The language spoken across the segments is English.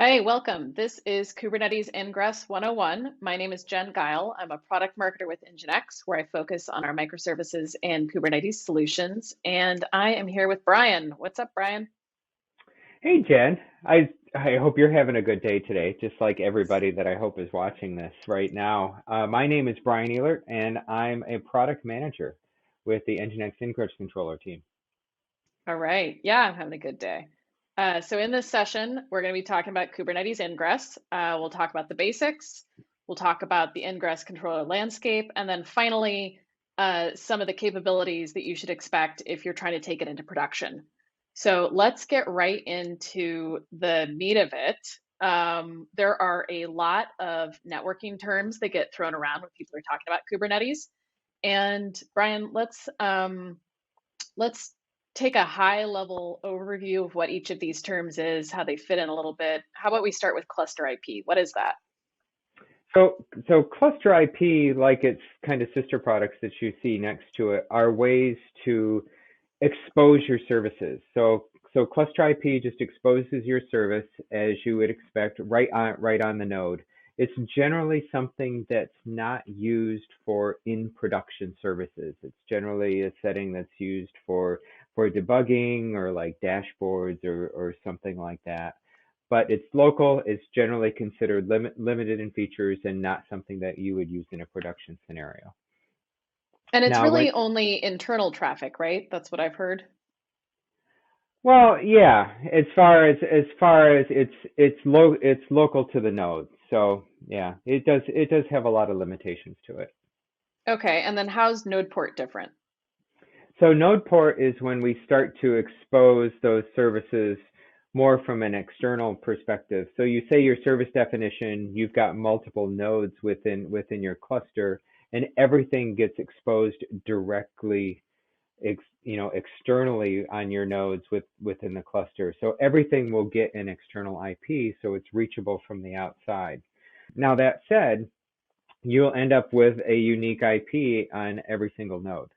Hey, welcome. This is Kubernetes Ingress 101. My name is Jenn Gile. I'm a product marketer with NGINX, where I focus on our microservices and Kubernetes solutions. And I am here with Brian. What's up, Brian? Hey Jen, I hope you're having a good day today, just like everybody that I hope is watching this right now. My name is Brian Ehlert, and I'm a product manager with the NGINX Ingress Controller team. All right. Yeah, I'm having a good day. So in this session, we're going to be talking about Kubernetes Ingress. We'll talk about the basics. We'll talk about the Ingress controller landscape. And then finally, some of the capabilities that you should expect if you're trying to take it into production. So let's get right into the meat of it. There are a lot of networking terms that get thrown around when people are talking about Kubernetes. And Brian, let's take a high level overview of what each of these terms is, how they fit in a little bit. How about we start with cluster IP? What is that? So cluster IP, like its kind of sister products that you see next to it, are ways to expose your services. So cluster IP just exposes your service as you would expect right on the node. It's generally something that's not used for in production services. It's generally a setting that's used for debugging or like dashboards or something like that. But it's local, it's generally considered limited in features and not something that you would use in a production scenario. And it's Now, when really only internal traffic, right? That's what I've heard. Well, yeah, as far as it's local to the node. So yeah, it does have a lot of limitations to it. Okay, and then how's node port different? So node port is when we start to expose those services more from an external perspective. So you say your service definition, you've got multiple nodes within your cluster, and everything gets exposed directly externally on your nodes within the cluster. So everything will get an external IP, so it's reachable from the outside. Now that said, you'll end up with a unique IP on every single node.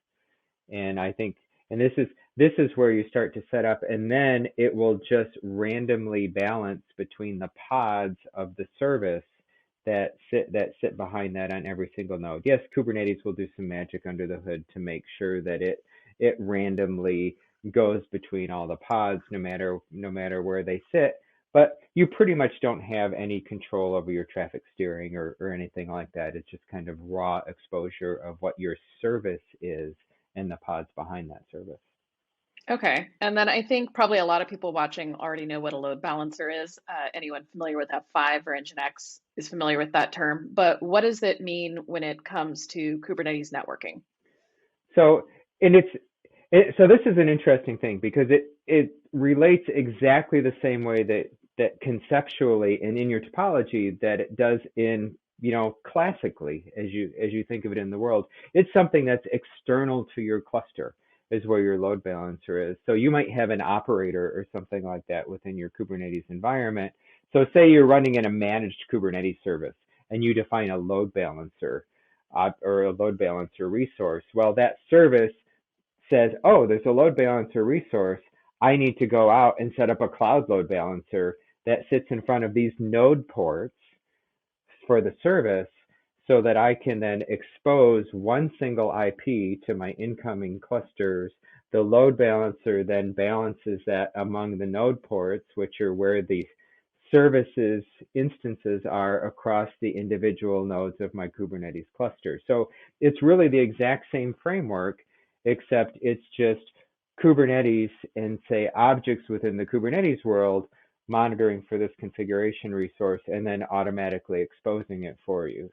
And I think, and this is where you start to set up, and then it will just randomly balance between the pods of the service that sit behind that on every single node. Yes, Kubernetes will do some magic under the hood to make sure that it randomly goes between all the pods, no matter where they sit. But you pretty much don't have any control over your traffic steering or anything like that. It's just kind of raw exposure of what your service is and the pods behind that service. Okay, and then I think probably a lot of people watching already know what a load balancer is. Anyone familiar with F5 or NGINX is familiar with that term. But what does it mean when it comes to Kubernetes networking? So, and so this is an interesting thing because it relates exactly the same way that conceptually and in your topology that it does in classically as you think of it in the world. It's something that's external to your cluster is where your load balancer is. So you might have an operator or something like that within your Kubernetes environment. So say you're running in a managed Kubernetes service and you define a load balancer or a load balancer resource. Well, that service says, oh, there's a load balancer resource. I need to go out and set up a cloud load balancer that sits in front of these node ports for the service so that I can then expose one single IP to my incoming clusters. The load balancer then balances that among the node ports, which are where the services instances are across the individual nodes of my Kubernetes cluster. So it's really the exact same framework, except it's just Kubernetes and say objects within the Kubernetes world monitoring for this configuration resource and then automatically exposing it for you.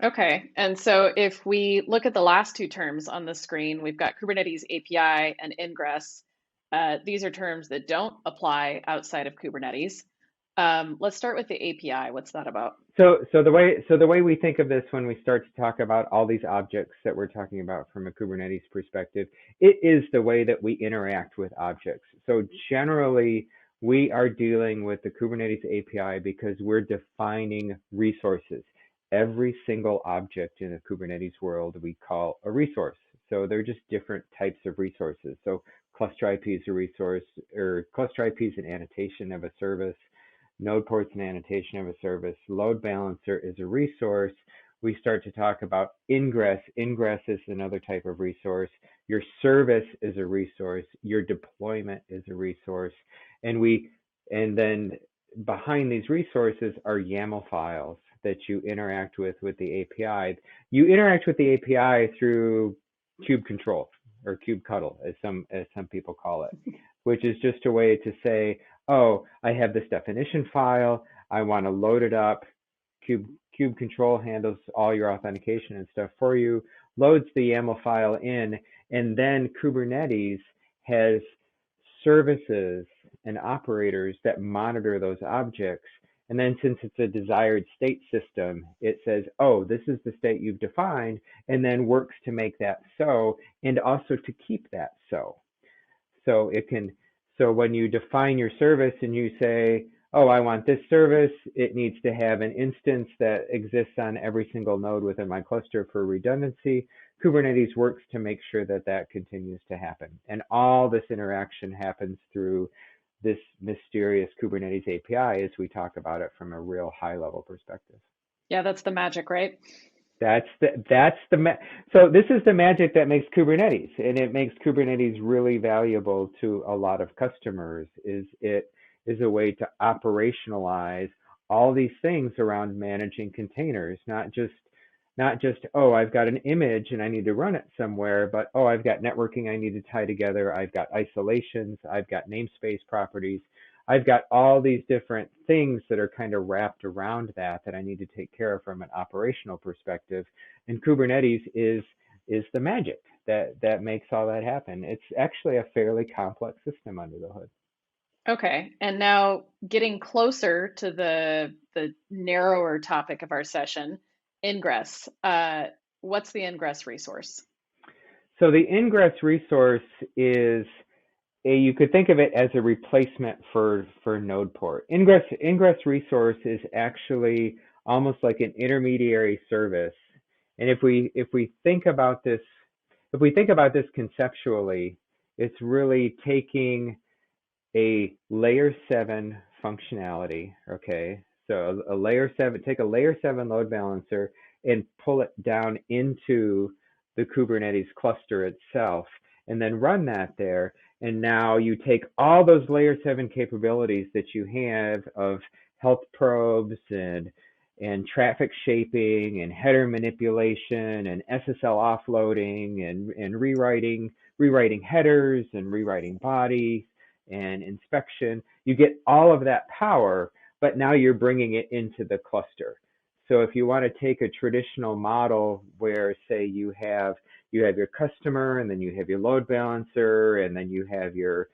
Okay, and so if we look at the last two terms on the screen, we've got Kubernetes API and Ingress. These are terms that don't apply outside of Kubernetes. Let's start with the API. What's that about? So the way we think of this when we start to talk about all these objects that we're talking about from a Kubernetes perspective, it is the way that we interact with objects. So generally, we are dealing with the Kubernetes API because we're defining resources. Every single object in a Kubernetes world we call a resource. So they're just different types of resources. So cluster IP is a resource, or cluster IP is an annotation of a service. node ports and annotation of a service, load balancer is a resource. We start to talk about ingress. Ingress is another type of resource. Your service is a resource. Your deployment is a resource. And then behind these resources are YAML files that you interact with the API. You interact with the API through kube control or kubectl, as some people call it, which is just a way to say, oh, I have this definition file. I want to load it up. Kube control handles all your authentication and stuff for you, loads the YAML file in, and then Kubernetes has services and operators that monitor those objects. And then since it's a desired state system, it says, oh, this is the state you've defined, and then works to make that so, and also to keep that so. So when you define your service and you say, oh, I want this service, it needs to have an instance that exists on every single node within my cluster for redundancy. Kubernetes works to make sure that that continues to happen. And all this interaction happens through this mysterious Kubernetes API as we talk about it from a real high level perspective. Yeah, that's the magic, right? So this is the magic that makes Kubernetes, and it makes Kubernetes really valuable to a lot of customers. It is a way to operationalize all these things around managing containers, not just oh, I've got an image and I need to run it somewhere, but oh, I've got networking I need to tie together, I've got isolations, I've got namespace properties, I've got all these different things that are kind of wrapped around that I need to take care of from an operational perspective. And Kubernetes is the magic that makes all that happen. It's actually a fairly complex system under the hood. Okay, and now getting closer to the narrower topic of our session, Ingress. What's the Ingress resource? So the Ingress resource is you could think of it as a replacement for node port. Ingress resource is actually almost like an intermediary service. And if we think about this conceptually, it's really taking a layer 7 functionality, okay? So take a layer 7 load balancer and pull it down into the Kubernetes cluster itself, and then run that there. And now you take all those layer 7 capabilities that you have of health probes and traffic shaping and header manipulation and SSL offloading and rewriting headers and rewriting bodies and inspection. You get all of that power, but now you're bringing it into the cluster. So if you want to take a traditional model where, say, you have your customer, and then you have your load balancer, and then you have your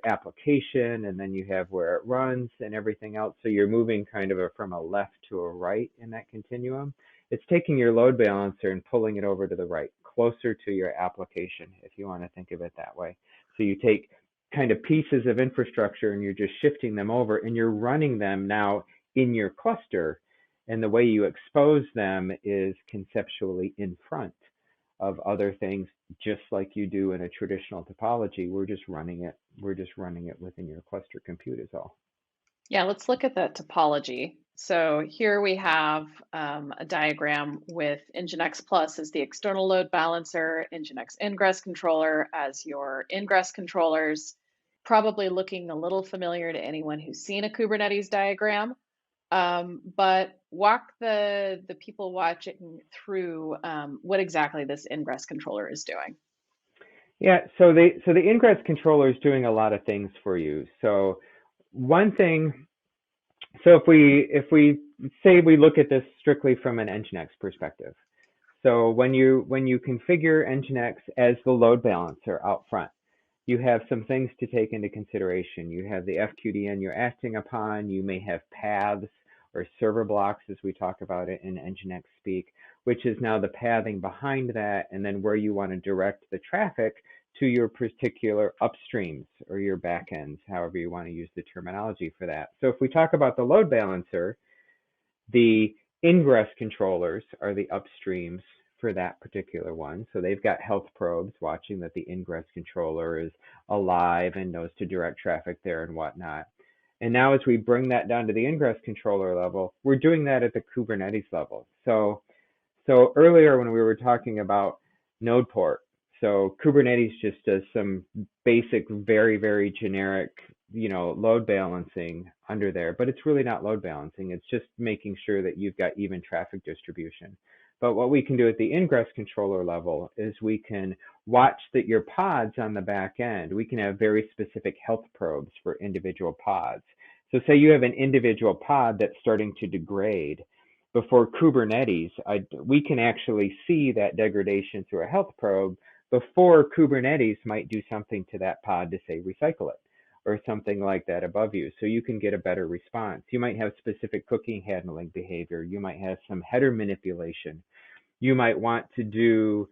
application, and then you have where it runs and everything else. So you're moving kind of from a left to a right in that continuum. It's taking your load balancer and pulling it over to the right, closer to your application, if you want to think of it that way. So you take kind of pieces of infrastructure and you're just shifting them over, and you're running them now in your cluster. And the way you expose them is conceptually in front of other things, just like you do in a traditional topology. We're just running it within your cluster compute is all. Yeah, let's look at that topology. So here we have a diagram with NGINX Plus as the external load balancer, NGINX Ingress Controller as your ingress controllers, probably looking a little familiar to anyone who's seen a Kubernetes diagram. But walk the people watching through what exactly this Ingress controller is doing. Yeah, so the Ingress controller is doing a lot of things for you. So one thing, so if we say we look at this strictly from an NGINX perspective, so when you configure NGINX as the load balancer out front, you have some things to take into consideration. You have the FQDN you're acting upon. You may have paths or server blocks, as we talk about it in NGINX speak, which is now the pathing behind that, and then where you want to direct the traffic to your particular upstreams or your backends, however you want to use the terminology for that. So if we talk about the load balancer, the ingress controllers are the upstreams for that particular one. So they've got health probes watching that the ingress controller is alive and knows to direct traffic there and whatnot. And now as we bring that down to the Ingress controller level, we're doing that at the Kubernetes level. So earlier when we were talking about node port, so Kubernetes just does some basic, very, very generic, load balancing under there, but it's really not load balancing. It's just making sure that you've got even traffic distribution. But what we can do at the Ingress controller level is we can watch that your pods on the back end, we can have very specific health probes for individual pods. So say you have an individual pod that's starting to degrade. Before Kubernetes, we can actually see that degradation through a health probe before Kubernetes might do something to that pod to say recycle it or something like that above you. So you can get a better response. You might have specific cookie handling behavior. You might have some header manipulation. You might want to do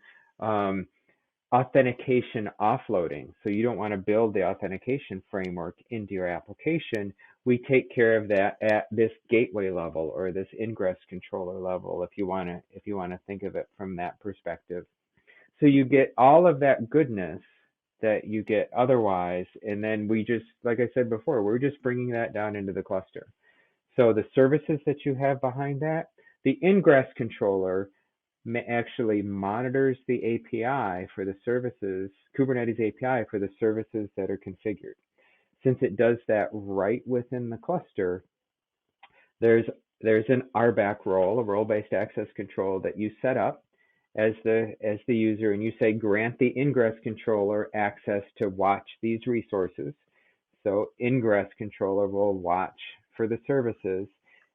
authentication offloading. So you don't want to build the authentication framework into your application. We take care of that at this gateway level or this ingress controller level, if you want to think of it from that perspective. So you get all of that goodness that you get otherwise, and then we just, like I said before, we're just bringing that down into the cluster. So the services that you have behind that, the ingress controller actually monitors the API for the services, Kubernetes API for the services that are configured. Since it does that right within the cluster, there's an RBAC role, a role-based access control that you set up as the user, and you say grant the ingress controller access to watch these resources. So ingress controller will watch for the services.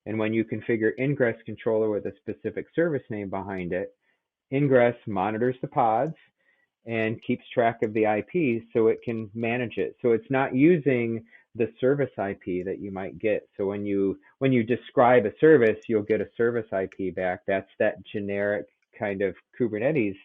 And when you configure ingress controller with a specific service name behind it, ingress monitors the pods and keeps track of the IP so it can manage it. So it's not using the service IP that you might get. So when you describe a service, you'll get a service IP back. That's that generic kind of Kubernetes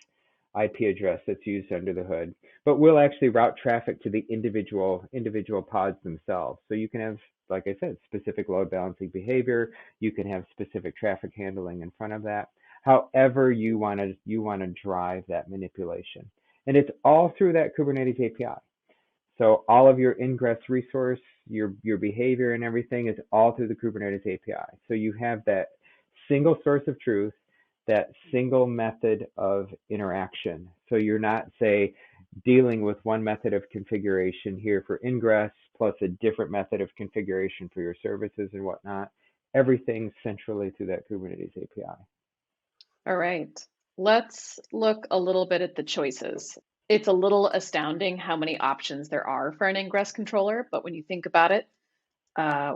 IP address that's used under the hood. But we'll actually route traffic to the individual pods themselves. So you can have, like I said, specific load balancing behavior. You can have specific traffic handling in front of that. However you want to drive that manipulation. And it's all through that Kubernetes API. So all of your ingress resource, your behavior and everything is all through the Kubernetes API. So you have that single source of truth, that single method of interaction. So you're not, say, dealing with one method of configuration here for ingress plus a different method of configuration for your services and whatnot. Everything centrally through that Kubernetes API. All right, let's look a little bit at the choices. It's a little astounding how many options there are for an ingress controller, but when you think about it,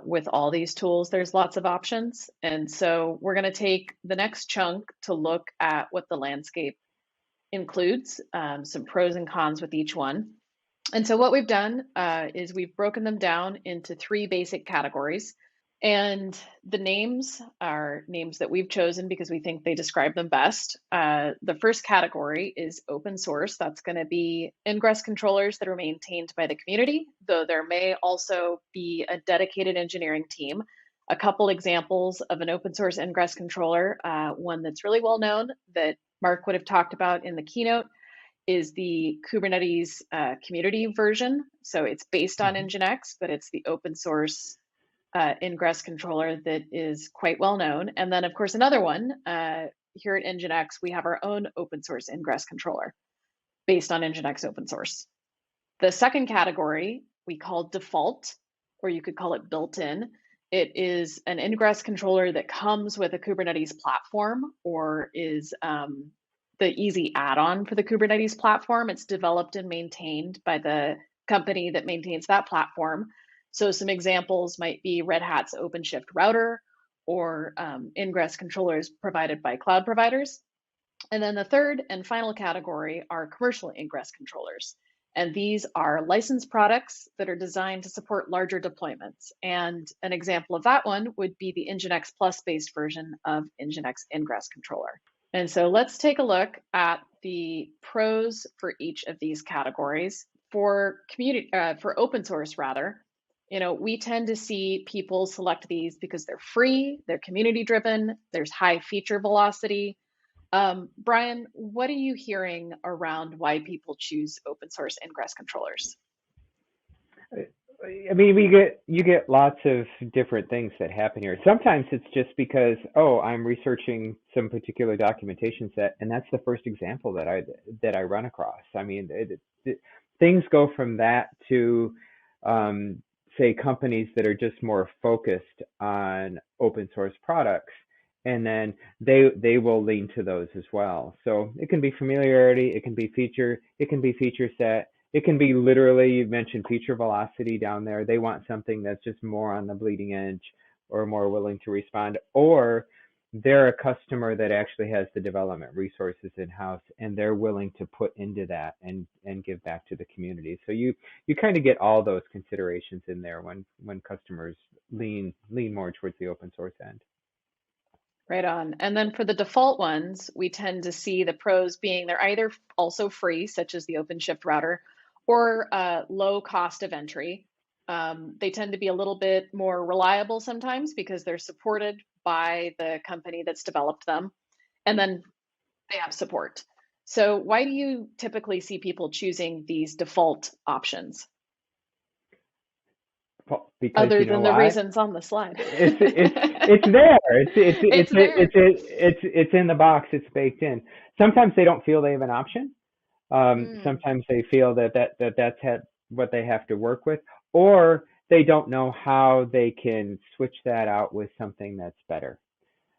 with all these tools, there's lots of options. And so we're going to take the next chunk to look at what the landscape includes, some pros and cons with each one. And so what we've done is we've broken them down into 3 basic categories. And the names are names that we've chosen because we think they describe them best. The first category is open source. That's going to be ingress controllers that are maintained by the community, though there may also be a dedicated engineering team. A couple examples of an open source ingress controller, one that's really well known that Mark would have talked about in the keynote, is the Kubernetes community version. So it's based on NGINX, but it's the open source ingress controller that is quite well known. And then, of course, another one, here at NGINX, we have our own open source ingress controller based on NGINX open source. The second category we call default, or you could call it built-in. It is an ingress controller that comes with a Kubernetes platform or is the easy add-on for the Kubernetes platform. It's developed and maintained by the company that maintains that platform. So some examples might be Red Hat's OpenShift router or ingress controllers provided by cloud providers. And then the third and final category are commercial ingress controllers. And these are licensed products that are designed to support larger deployments. And an example of that one would be the NGINX Plus based version of NGINX Ingress Controller. And so let's take a look at the pros for each of these categories. For open source rather, we tend to see people select these because they're free, they're community driven, there's high feature velocity. Brian, what are you hearing around why people choose open source ingress controllers? I mean, you get lots of different things that happen here. Sometimes it's just because, oh, I'm researching some particular documentation set, and that's the first example that I run across. I mean, things go from that to, say, companies that are just more focused on open source products, and then they will lean to those as well. So it can be familiarity, it can be feature set. It can be literally, you mentioned feature velocity down there. They want something that's just more on the bleeding edge or more willing to respond. Or they're a customer that actually has the development resources in-house and they're willing to put into that and give back to the community. So you kind of get all those considerations in there when customers lean more towards the open source end. Right on. And then for the default ones, we tend to see the pros being they're either also free, such as the OpenShift router, or low cost of entry. They tend to be a little bit more reliable sometimes because they're supported by the company that's developed them, and then they have support. So why do you typically see people choosing these default options Because other you know than the why? reasons on the slide? It's there. It's there. It's in the box. It's baked in. Sometimes they don't feel they have an option. Mm, Sometimes they feel that's what they have to work with, or they don't know how they can switch that out with something that's better.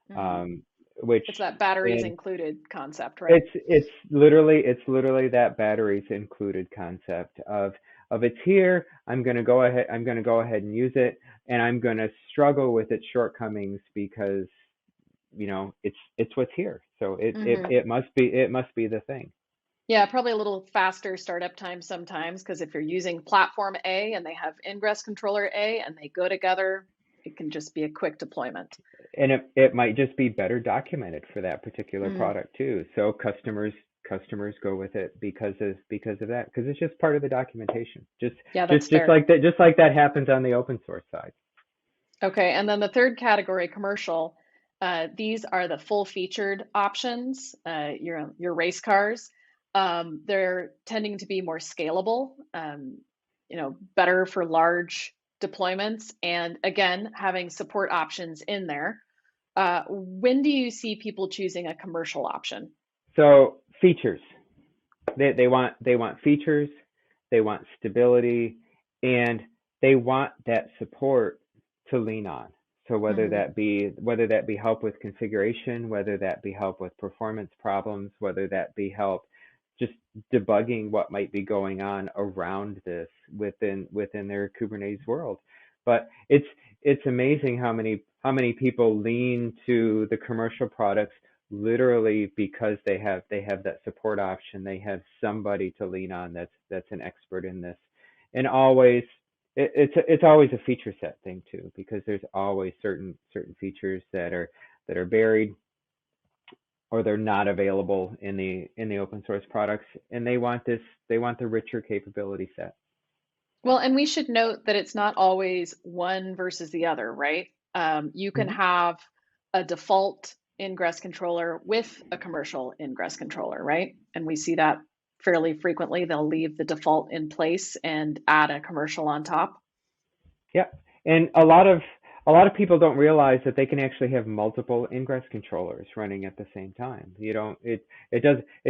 mhm. Um, which It's that batteries and included concept, right? it's literally that batteries included concept of it's here. I'm gonna go ahead and use it, and I'm gonna struggle with its shortcomings because it's what's here. So Hmm. it must be the thing. Yeah, probably a little faster startup time sometimes because if you're using platform A and they have Ingress Controller A and they go together, it can just be a quick deployment. And it might just be better documented for that particular Mm, product too. So customers go with it because of that, because it's just part of the documentation. yeah, that's fair. Just like that happens on the open source side. Okay, and then the third category, commercial, these are the full featured options, your race cars. They're tending to be more scalable, better for large deployments, and again, having support options in there. When do you see people choosing a commercial option? So features. They want features, they want stability, and they want that support to lean on. So Hmm. whether that be help with configuration, whether that be help with performance problems, whether that be help just debugging what might be going on around this within their Kubernetes world. But it's amazing how many people lean to the commercial products literally because they have that support option. They have somebody to lean on that's an expert in this. And always it's always a feature set thing too, because there's always certain features that are buried or they're not available in the open source products, and they want the richer capability set. Well, and we should note that it's not always one versus the other, right? You can Mm-hmm. have a default ingress controller with a commercial ingress controller, right? And we see that fairly frequently. They'll leave the default in place and add a commercial on top. Yeah, and a lot of people don't realize that they can actually have multiple ingress controllers running at the same time. You don't it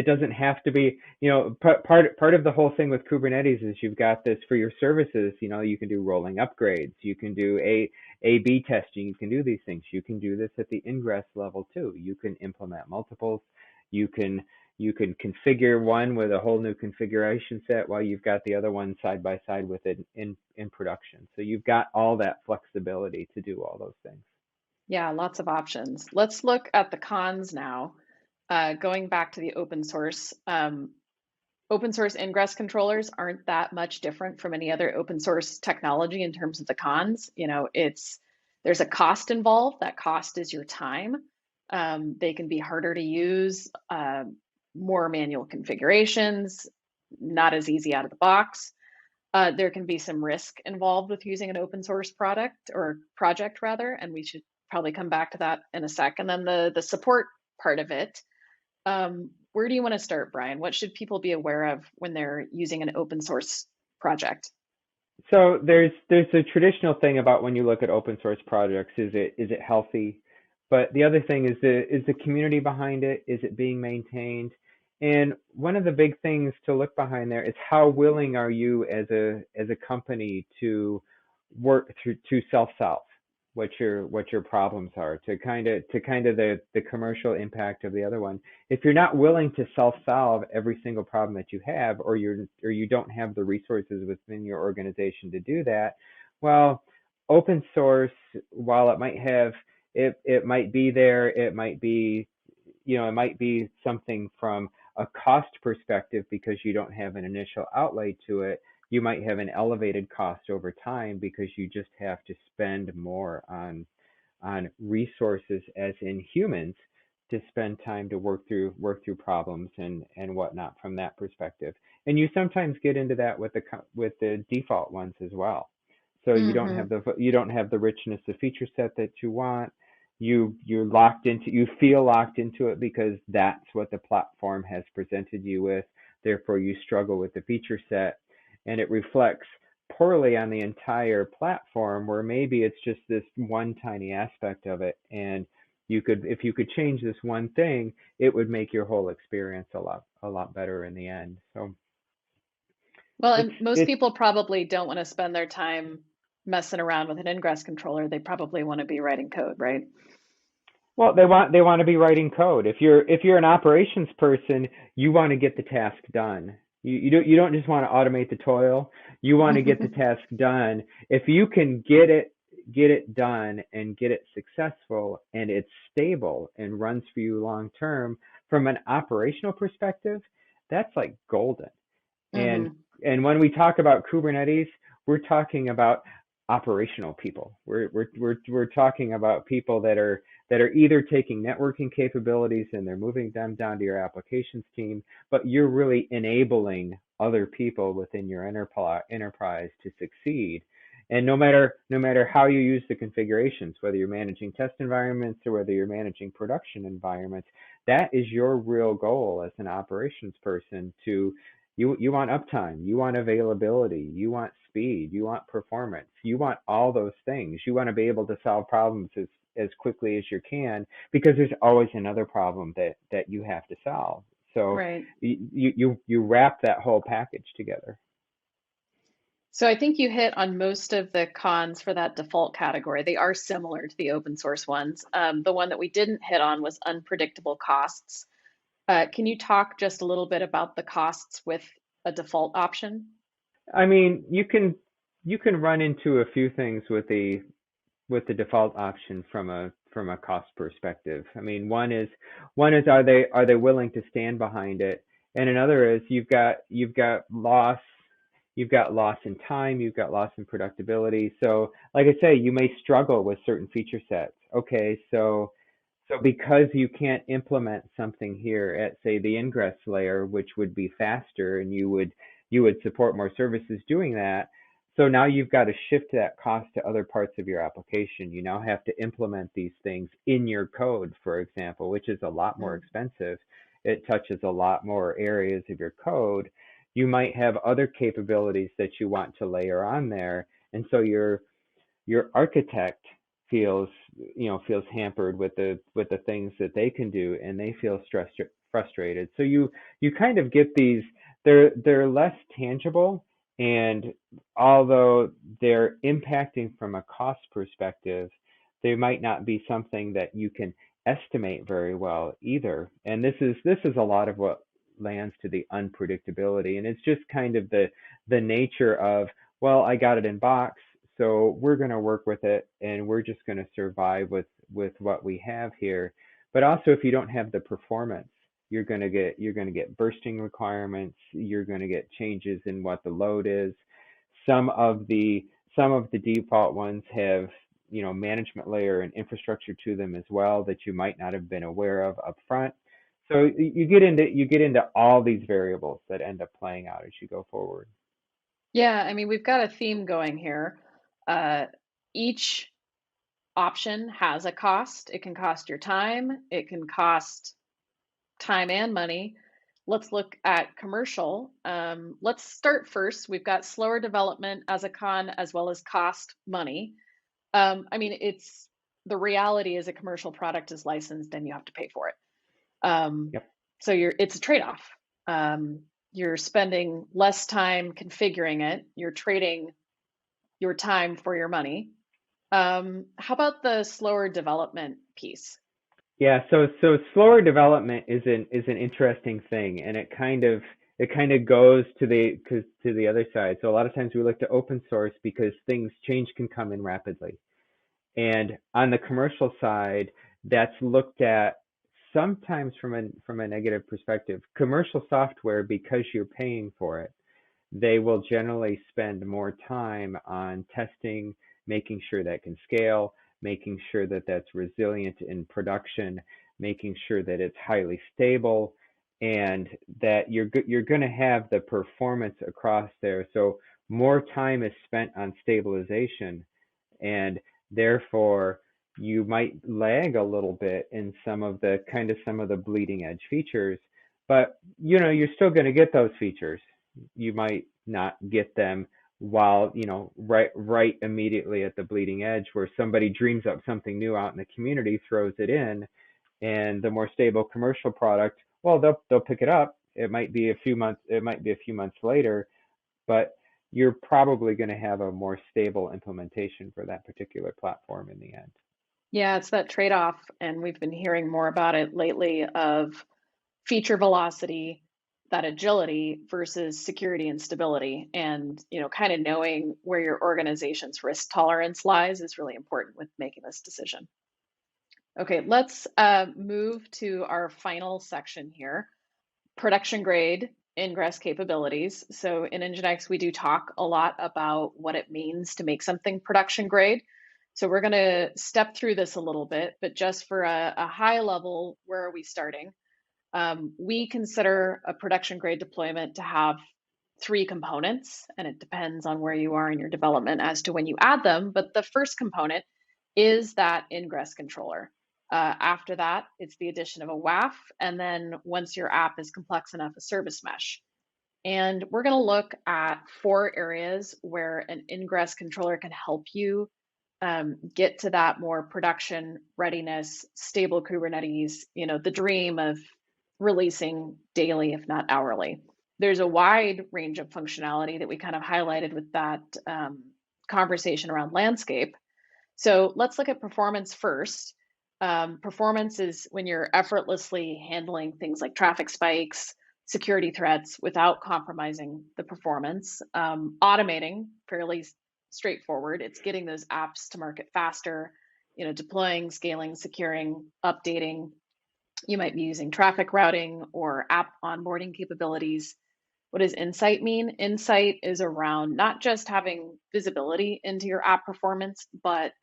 doesn't have to be, part of the whole thing with Kubernetes is you've got this for your services. You can do rolling upgrades, you can do A/B testing, you can do these things. You can do this at the ingress level too. You can implement multiples. You can you can configure one with a whole new configuration set while you've got the other one side by side with it in production. So you've got all that flexibility to do all those things. Yeah, lots of options. Let's look at the cons now. Going back to the open source ingress controllers aren't that much different from any other open source technology in terms of the cons. There's a cost involved. That cost is your time. They can be harder to use, more manual configurations, not as easy out of the box. There can be some risk involved with using an open source product or project rather, and we should probably come back to that in a sec. And then the support part of it. Where do you want to start, Brian? What should people be aware of when they're using an open source project? So there's a traditional thing about when you look at open source projects, is it healthy? But the other thing is the community behind it, is it being maintained? And one of the big things to look behind there is how willing are you as a company to work through to self-solve what your problems are, to kind of the commercial impact of the other one. If you're not willing to self-solve every single problem that you have, or you don't have the resources within your organization to do that, well, open source, while it might be there, it might be, it might be something from a cost perspective because you don't have an initial outlay to it. You might have an elevated cost over time because you just have to spend more on resources, as in humans, to spend time to work through problems and whatnot from that perspective. And you sometimes get into that with the default ones as well. So Hmm. you don't have the richness of feature set that you want. You feel locked into it because that's what the platform has presented you with. Therefore, you struggle with the feature set, and it reflects poorly on the entire platform, where maybe it's just this one tiny aspect of it, and if you could change this one thing, it would make your whole experience a lot better in the end. So Well, it's and most it's people probably don't want to spend their time messing around with an Ingress controller. They probably want to be writing code, right? Well, they want to be writing code. If you're an operations person, you want to get the task done. You don't just want to automate the toil. You want to get the task done. If you can get it done and get it successful, and it's stable and runs for you long term, from an operational perspective, that's like golden. And Hmm. and when we talk about Kubernetes, we're talking about operational people. We're talking about people that are either taking networking capabilities and they're moving them down to your applications team, but you're really enabling other people within your enterprise to succeed. And no matter how you use the configurations, whether you're managing test environments or whether you're managing production environments, that is your real goal as an operations person. You want uptime, you want availability, you want speed, you want performance, you want all those things. You want to be able to solve problems as quickly as you can, because there's always another problem that you have to solve. So Right. you wrap that whole package together. So I think you hit on most of the cons for that default category. They are similar to the open source ones. The one that we didn't hit on was unpredictable costs. Can you talk just a little bit about the costs with a default option? I mean, you can run into a few things with the default option from a cost perspective. I mean, one is are they willing to stand behind it, and another is you've got loss in time, you've got loss in productivity. So, like I say, you may struggle with certain feature sets. Okay, so because you can't implement something here at, say, the ingress layer, which would be faster, and you would support more services doing that. So now you've got to shift that cost to other parts of your application. You now have to implement these things in your code, for example, which is a lot more Mm. expensive. It touches a lot more areas of your code. You might have other capabilities that you want to layer on there, and so your architect feels feels hampered with the things that they can do, and they feel stressed, frustrated. So you kind of get these. They're less tangible, and although they're impacting from a cost perspective, they might not be something that you can estimate very well either. And this is a lot of what lands to the unpredictability, and it's just kind of the nature of, well, I got it in box, so we're going to work with it, and we're just going to survive with what we have here. But also, if you don't have the performance, you're going to get bursting requirements. You're going to get changes in what the load is. Some of the some of the default ones have management layer and infrastructure to them as well that you might not have been aware of up front. So you get into all these variables that end up playing out as you go forward. Yeah, I mean, we've got a theme going here. Uh, each option has a cost. It can cost your time, it can cost time and money. let's look at commercial. Let's start first. We've got slower development as a con, as well as cost money. I mean, it's the reality is a commercial product is licensed and you have to pay for it. Um, Yep. so it's a trade-off. You're spending less time configuring it. You're trading your time for your money. How about the slower development piece? Yeah, so slower development is an interesting thing, and it kind of goes to the other side. So a lot of times we look to open source because change can come in rapidly. And on the commercial side, that's looked at sometimes from a negative perspective. Commercial software, because you're paying for it, they will generally spend more time on testing, making sure that can scale, making sure that that's resilient in production, making sure that it's highly stable, and that you're going to have the performance across there. So more time is spent on stabilization, and therefore you might lag a little bit in some of the bleeding edge features, but you're still going to get those features. You might not get them while right immediately at the bleeding edge, where somebody dreams up something new out in the community, throws it in, and the more stable commercial product, well, they'll pick it up. It might be a few months later, but you're probably going to have a more stable implementation for that particular platform in the end. Yeah, it's that trade-off, and we've been hearing more about it lately of feature velocity, that agility versus security and stability. And, kind of knowing where your organization's risk tolerance lies is really important with making this decision. Okay, let's move to our final section here, production grade ingress capabilities. So in NGINX, we do talk a lot about what it means to make something production grade. So we're going to step through this a little bit, but just for a high level, where are we starting? We consider a production grade deployment to have three components, and it depends on where you are in your development as to when you add them. But the first component is that ingress controller. After that, it's the addition of a WAF, and then once your app is complex enough, a service mesh. And we're going to look at four areas where an ingress controller can help you get to that more production readiness, stable Kubernetes, the dream of releasing daily, if not hourly. There's a wide range of functionality that we kind of highlighted with that conversation around landscape. So let's look at performance first. Performance is when you're effortlessly handling things like traffic spikes, security threats without compromising the performance. Automating, fairly straightforward. It's getting those apps to market faster, deploying, scaling, securing, updating. You might be using traffic routing or app onboarding capabilities. What does insight mean? Insight is around not just having visibility into your app performance, but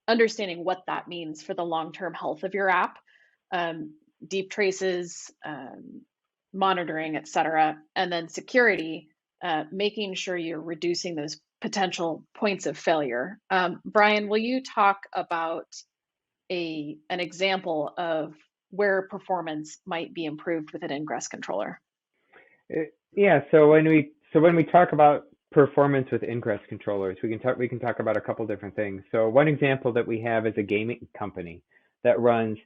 understanding what that means for the long-term health of your app, deep traces, monitoring, et cetera. And then security, making sure you're reducing those potential points of failure. Brian, will you talk about an example of where performance might be improved with an ingress controller? Yeah, so when we talk about performance with ingress controllers, we can talk about a couple different things. So one example that we have is a gaming company that runs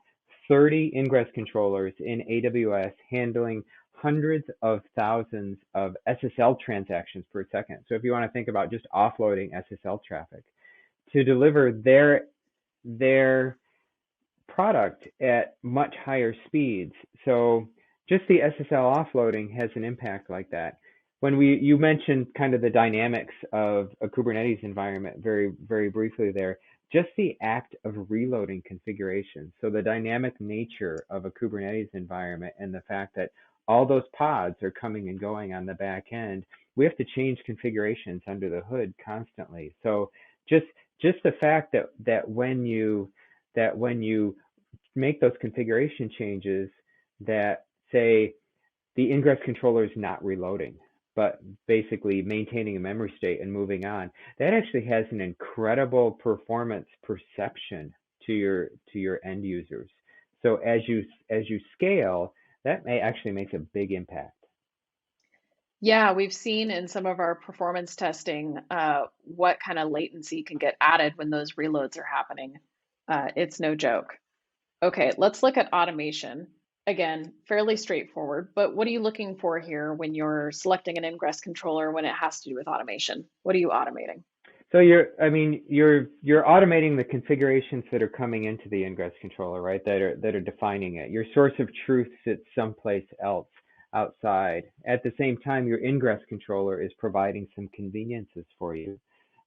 30 ingress controllers in AWS, handling hundreds of thousands of SSL transactions per second. So if you want to think about just offloading SSL traffic to deliver their product at much higher speeds. So just the SSL offloading has an impact like that. You mentioned kind of the dynamics of a Kubernetes environment very, very briefly there, just the act of reloading configuration. So the dynamic nature of a Kubernetes environment and the fact that all those pods are coming and going on the back end, we have to change configurations under the hood constantly. So just the fact that when you make those configuration changes, that say the ingress controller is not reloading, but basically maintaining a memory state and moving on, that actually has an incredible performance perception to your end users. So as you scale, that may actually makes a big impact. Yeah, we've seen in some of our performance testing what kind of latency can get added when those reloads are happening. It's no joke. Okay, let's look at automation. Again, fairly straightforward, but what are you looking for here when you're selecting an Ingress controller when it has to do with automation? What are you automating? So you're automating the configurations that are coming into the Ingress controller, right? That are defining it. Your source of truth sits someplace else outside. At the same time, your Ingress controller is providing some conveniences for you.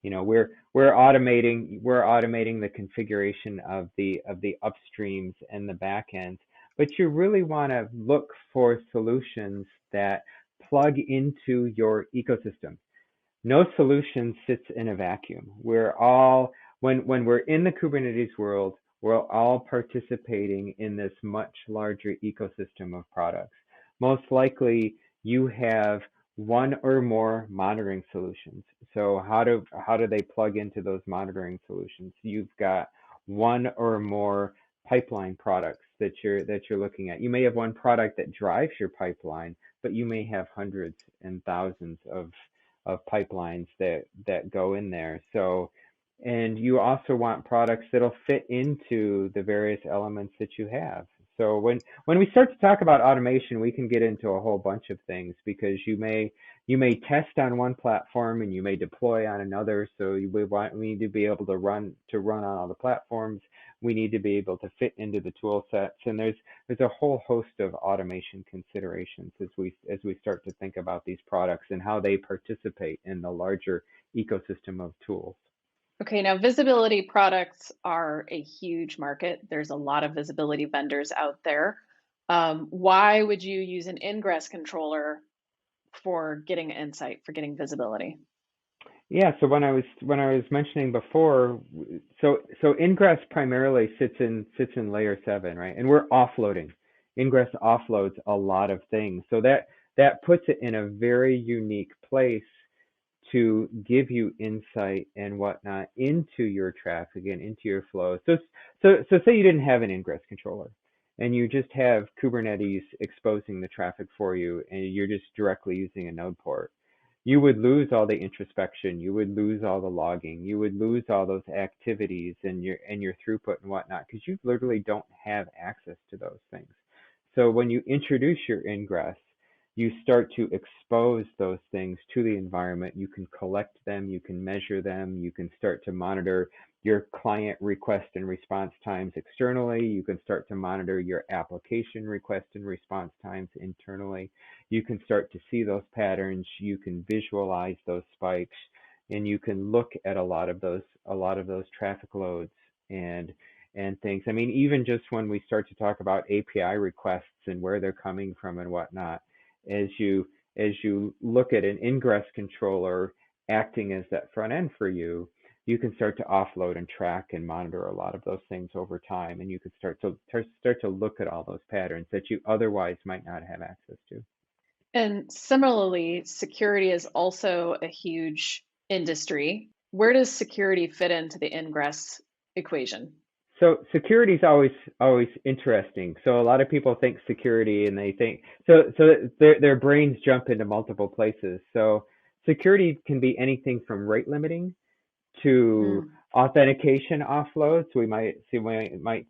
You know, we're automating the configuration of the upstreams and the backends, but you really want to look for solutions that plug into your ecosystem. No solution sits in a vacuum. When we're in the Kubernetes world, we're all participating in this much larger ecosystem of products. Most likely, you have one or more monitoring solutions. So how do they plug into those monitoring solutions? You've got one or more pipeline products that you're looking at. You may have one product that drives your pipeline, but you may have hundreds and thousands of pipelines that go in there. So, and you also want products that'll fit into the various elements that you have. So when we start to talk about automation, we can get into a whole bunch of things because you may test on one platform and you may deploy on another. So we need to be able to run on all the platforms. We need to be able to fit into the tool sets, and there's a whole host of automation considerations as we start to think about these products and how they participate in the larger ecosystem of tools. Okay, now visibility products are a huge market. There's a lot of visibility vendors out there. Why would you use an Ingress controller for getting insight, for getting visibility? Yeah, so when I was mentioning before, so Ingress primarily sits in layer 7, right? And we're offloading. Ingress offloads a lot of things. So that puts it in a very unique place to give you insight and whatnot into your traffic and into your flow. So say you didn't have an Ingress controller and you just have Kubernetes exposing the traffic for you and you're just directly using a node port. You would lose all the introspection, you would lose all the logging, you would lose all those activities and your throughput and whatnot because you literally don't have access to those things. So when you introduce your ingress, you start to expose those things to the environment. You can collect them, you can measure them, you can start to monitor your client request and response times externally. You can start to monitor your application request and response times internally. You can start to see those patterns. You can visualize those spikes, and you can look at a lot of those traffic loads and things. I mean, even just when we start to talk about API requests and where they're coming from and whatnot, as you look at an ingress controller acting as that front end for you, you can start to offload and track and monitor a lot of those things over time, and you can start to look at all those patterns that you otherwise might not have access to. And similarly, security is also a huge industry. Where does security fit into the Ingress equation? So security is always interesting. So a lot of people think security and they think so their brains jump into multiple places. So security can be anything from rate limiting to Mm. authentication offloads. We might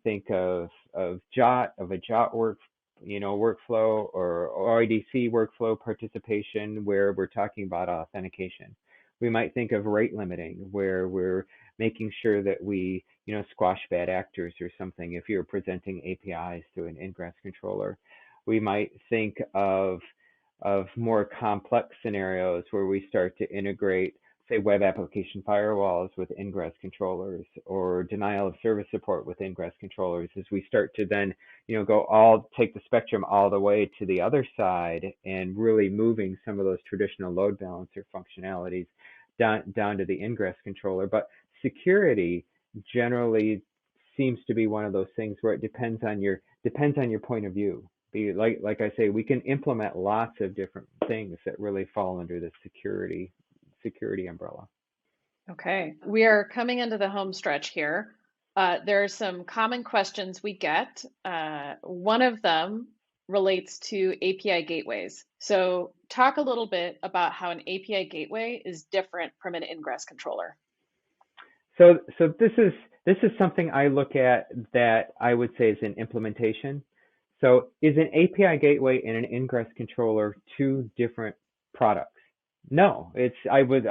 think of a jot workflow or IDC workflow participation where we're talking about authentication. We might think of rate limiting where we're making sure that we squash bad actors or something if you're presenting APIs to an ingress controller. We might think of more complex scenarios where we start to integrate, say, web application firewalls with ingress controllers or denial of service support with ingress controllers as we start to then, take the spectrum all the way to the other side and really moving some of those traditional load balancer functionalities down to the ingress controller. But security generally seems to be one of those things where it depends on your point of view. Like I say, we can implement lots of different things that really fall under the security umbrella. Okay, we are coming into the home stretch here. There are some common questions we get. One of them relates to API gateways. So talk a little bit about how an API gateway is different from an ingress controller. So this is something I look at that I would say is an implementation. So is an API gateway and an ingress controller two different products? No, I would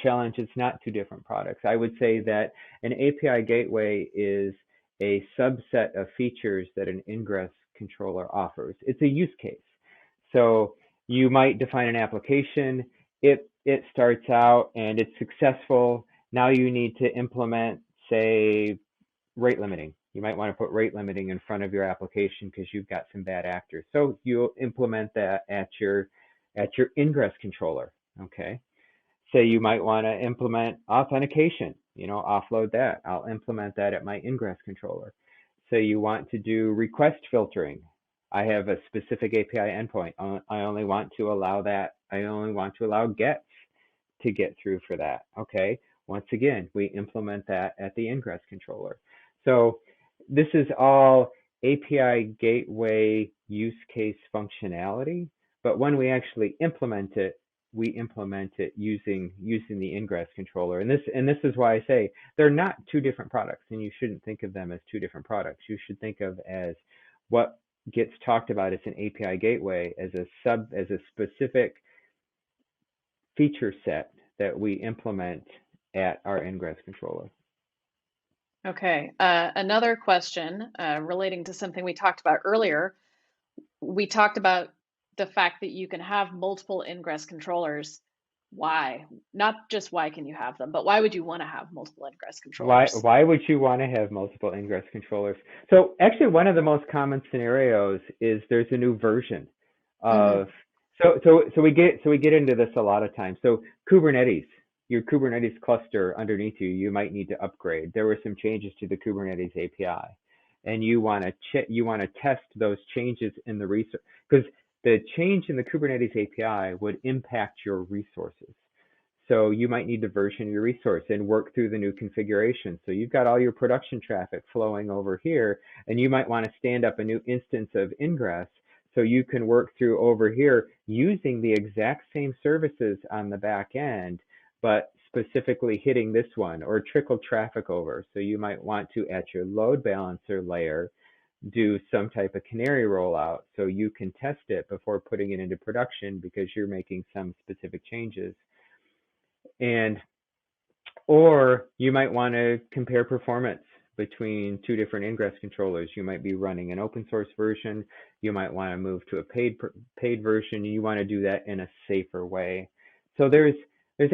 challenge it's not two different products. I would say that an API gateway is a subset of features that an ingress controller offers. It's a use case. So you might define an application, it starts out and it's successful. Now you need to implement, say, rate limiting. You might want to put rate limiting in front of your application because you've got some bad actors. So you'll implement that at your ingress controller. Okay. Say you might want to implement authentication, offload that. I'll implement that at my ingress controller. Say you want to do request filtering. I have a specific API endpoint. I only want to allow that. I only want to allow gets to get through for that. Okay. Once again, we implement that at the ingress controller. So this is all API gateway use case functionality, but when we actually implement it, we implement it using the ingress controller. And this is why I say they're not two different products, and you shouldn't think of them as two different products. You should think of as what gets talked about as an API gateway as a specific feature set that we implement at our ingress controller. Okay, another question relating to something we talked about earlier. We talked about the fact that you can have multiple ingress controllers. Why? Not just why can you have them, but why would you want to have multiple ingress controllers? Why would you want to have multiple ingress controllers? So actually one of the most common scenarios is there's a new version of so we get into this a lot of times. So Kubernetes, your Kubernetes cluster underneath you might need to upgrade. There were some changes to the Kubernetes API, and you want to test those changes in the resource because the change in the Kubernetes API would impact your resources. So you might need to version your resource and work through the new configuration. So you've got all your production traffic flowing over here, and you might want to stand up a new instance of Ingress so you can work through over here using the exact same services on the back end, but specifically hitting this one or trickle traffic over. So you might want to, at your load balancer layer, do some type of canary rollout so you can test it before putting it into production because you're making some specific changes. Or you might want to compare performance between two different ingress controllers. You might be running an open source version. You might want to move to a paid version. You want to do that in a safer way. So there's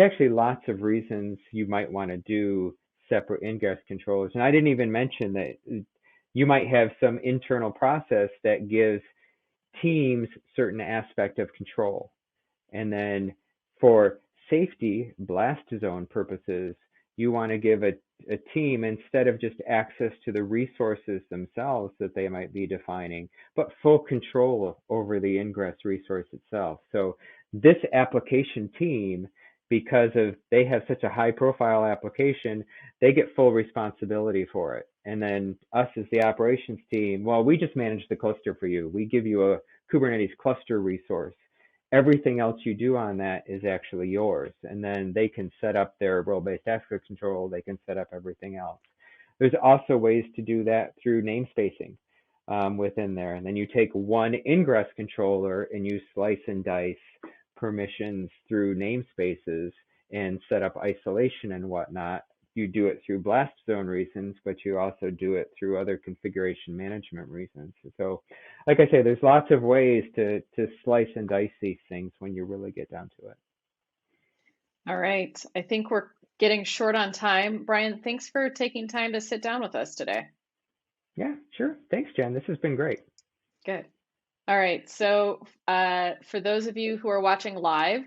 actually lots of reasons you might want to do separate ingress controllers. And I didn't even mention that you might have some internal process that gives teams certain aspect of control. And then for safety, blast zone purposes, you want to give a team, instead of just access to the resources themselves that they might be defining, but full control over the ingress resource itself. So this application team, because they have such a high profile application, they get full responsibility for it. And then us as the operations team, well, we just manage the cluster for you. We give you a Kubernetes cluster resource. Everything else you do on that is actually yours. And then they can set up their role-based access control. They can set up everything else. There's also ways to do that through namespacing within there. And then you take one ingress controller and you slice and dice permissions through namespaces and set up isolation and whatnot. You do it through blast zone reasons, but you also do it through other configuration management reasons. So, like I say, there's lots of ways to slice and dice these things when you really get down to it. All right. I think we're getting short on time. Brian, thanks for taking time to sit down with us today. Yeah, sure. Thanks, Jen. This has been great. Good. All right. So for those of you who are watching live,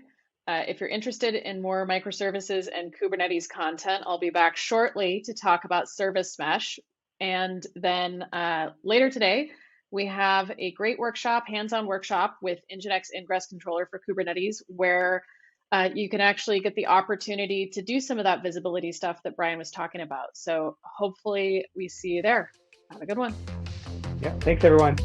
if you're interested in more microservices and Kubernetes content, I'll be back shortly to talk about service mesh. And then later today, we have a great workshop, hands-on workshop with NGINX Ingress Controller for Kubernetes, where you can actually get the opportunity to do some of that visibility stuff that Brian was talking about. So hopefully we see you there. Have a good one. Yeah, thanks everyone.